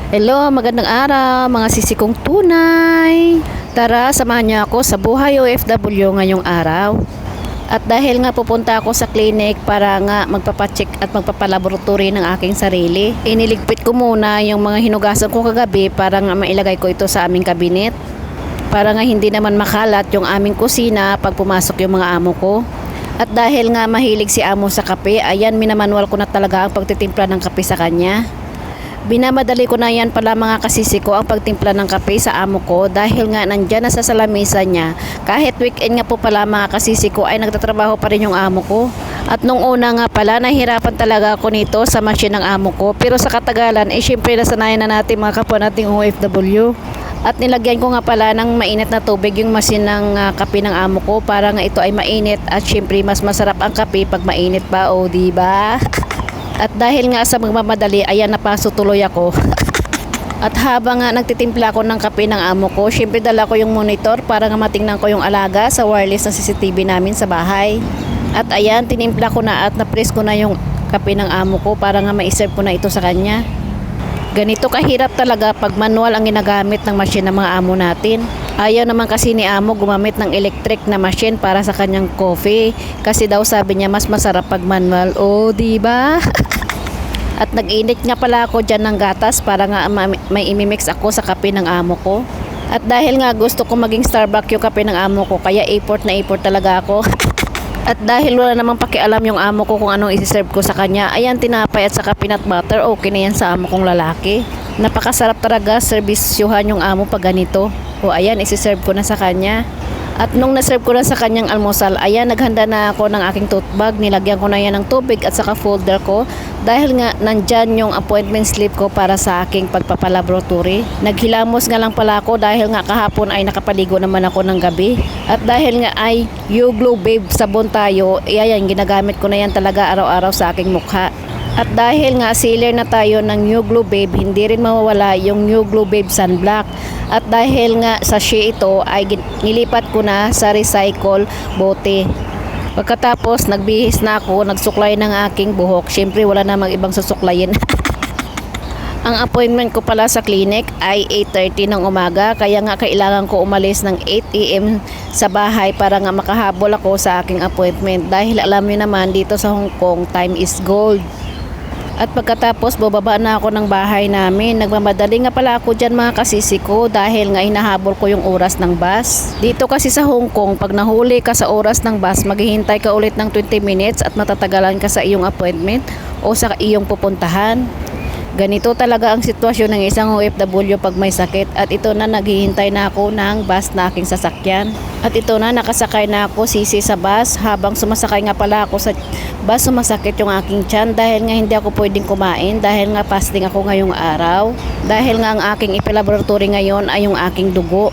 Hello, magandang araw mga sisikong tunay. Tara, samahan niyo ako sa buhay OFW ngayong araw. At dahil nga pupunta ako sa clinic para nga magpapacheck at magpapalaboratory ng aking sarili, iniligpit ko muna yung mga hinugasan ko kagabi para nga mailagay ko ito sa aming kabinet. Para nga hindi naman makalat yung aming kusina pag pumasok yung mga amo ko. At dahil nga mahilig si amo sa kape, ayan, minanual ko na talaga ang pagtitimpla ng kape sa kanya. Binamadali ko na yan pala mga kasisi ko ang pagtimpla ng kape sa amo ko dahil nga nandyan na sa salamisa niya. Kahit weekend nga po pala mga kasisi ko ay nagtatrabaho pa rin yung amo ko. At nung una nga pala nahihirapan talaga ako nito sa machine ng amo ko, pero sa katagalan syempre nasanayan na natin mga kapwa nating OFW. At nilagyan ko nga pala ng mainit na tubig yung machine ng kape ng amo ko para nga ito ay mainit at syempre mas masarap ang kape pag mainit pa, o diba? At dahil nga sa magmamadali, ayan, napaso tuloy ako. At habang nga nagtitimpla ko ng kape ng amo ko, syempre dala ko yung monitor para nga matingnan ko yung alaga sa wireless na CCTV namin sa bahay. At ayan, tinimpla ko na at na-press ko na yung kape ng amo ko para nga ma-serve ko na ito sa kanya. Ganito kahirap talaga pag manual ang ginagamit ng machine ng mga amo natin. Ayaw naman kasi ni amo gumamit ng electric na machine para sa kanyang coffee. Kasi daw sabi niya mas masarap pag manual. O, diba? At nag-init nga pala ako dyan ng gatas para nga may imimix ako sa kape ng amo ko. At dahil nga gusto ko maging Starbucks yung kape ng amo ko, kaya import na import talaga ako. At dahil wala namang pakialam yung amo ko kung anong isi-serve ko sa kanya, ayan, tinapay at saka peanut butter, okay na yan sa amo kong lalaki. Napakasarap talaga serbisyuhan yung amo pag ganito. O ayan, isi-serve ko na sa kanya. At nung naserve ko na sa kanyang almusal, ayan, naghanda na ako ng aking tote bag. Nilagyan ko na yan ng tubig at saka folder ko. Dahil nga nandyan yung appointment slip ko para sa aking pagpapalaboratory. Naghilamos nga lang pala ako dahil nga kahapon ay nakapaligo naman ako ng gabi. At dahil nga ay YouGlow Babe sabon tayo, ayan, ginagamit ko na yan talaga araw-araw sa aking mukha. At dahil nga sealer na tayo ng YouGlow Babe, hindi rin mawawala yung YouGlow Babe Sunblock. At dahil nga sachet ito ay nilipat ko na sa recycle bote. Pagkatapos nagbihis na ako, nagsuklay ng aking buhok. Syempre wala namang ibang susuklayin. Ang appointment ko pala sa clinic ay 8:30 ng umaga, kaya nga kailangan ko umalis ng 8 AM sa bahay para nga makahabol ako sa aking appointment. Dahil alam niyo naman dito sa Hong Kong, time is gold. At pagkatapos bababa na ako ng bahay namin. Nagmamadali nga pala ako dyan mga kasisi ko dahil nga hinahabol ko yung oras ng bus. Dito kasi sa Hong Kong, pag nahuli ka sa oras ng bus, maghihintay ka ulit ng 20 minutes at matatagalan ka sa iyong appointment o sa iyong pupuntahan. Ganito talaga ang sitwasyon ng isang OFW pag may sakit. At ito na, naghihintay na ako ng bus na aking sasakyan. At ito na, nakasakay na ako sisi sa bus. Habang sumasakay nga pala ako sa bus, sumasakit yung aking tiyan dahil nga hindi ako pwedeng kumain dahil nga fasting ako ngayong araw. Dahil nga ang aking ipalaboratory ngayon ay yung aking dugo.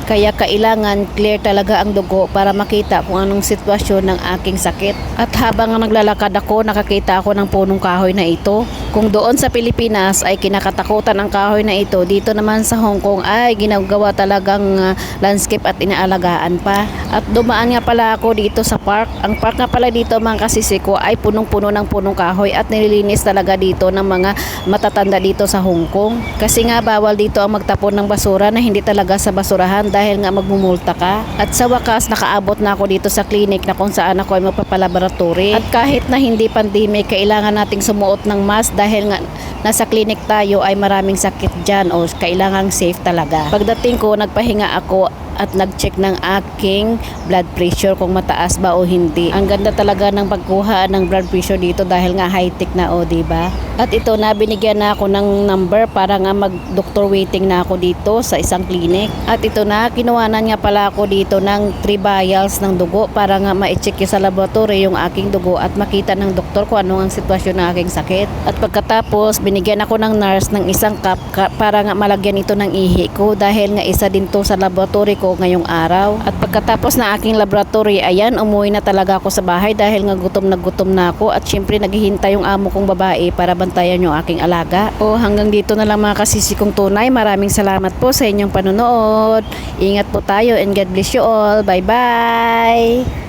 Kaya kailangan clear talaga ang dugo para makita kung anong sitwasyon ng aking sakit. At habang naglalakad ako, nakakita ako ng punong kahoy na ito. Kung doon sa Pilipinas ay kinakatakutan ang kahoy na ito, dito naman sa Hong Kong ay ginagawa talagang landscape at inaalagaan pa. At dumaan nga pala ako dito sa park. Ang park nga pala dito mga kasisi ko ay punong-puno ng punong kahoy at nililinis talaga dito ng mga matatanda dito sa Hong Kong. Kasi nga bawal dito ang magtapon ng basura na hindi talaga sa basurahan dahil nga magmumulta ka. At sa wakas nakaabot na ako dito sa clinic na kung saan ako ay magpapalaboratory. At kahit na hindi pandemic, kailangan nating sumuot ng mask dahil nga nasa clinic tayo ay maraming sakit dyan o kailangang safe talaga. Pagdating ko, nagpahinga ako at nag-check ng aking blood pressure kung mataas ba o hindi. Ang ganda talaga ng pagkuha ng blood pressure dito dahil nga high-tech na, o diba? At ito na, binigyan na ako ng number para nga mag-doctor waiting na ako dito sa isang clinic. At ito na, kinuhanan nga pala ako dito ng 3 vials ng dugo para nga ma-check sa laboratory yung aking dugo at makita ng doktor kung ano ang sitwasyon ng aking sakit. At pagkatapos, binigyan ako ng nurse ng isang cup para nga malagyan ito ng ihi ko dahil nga isa din to sa laboratory ko ngayong araw. At pagkatapos na aking laboratory, ayan, umuwi na talaga ako sa bahay dahil nga gutom na ako at syempre naghihintay yung amo kong babae para bantayan yung aking alaga. O hanggang dito na lang mga kasisi kong tunay. Maraming salamat po sa inyong panonood. Ingat po tayo and God bless you all. Bye bye!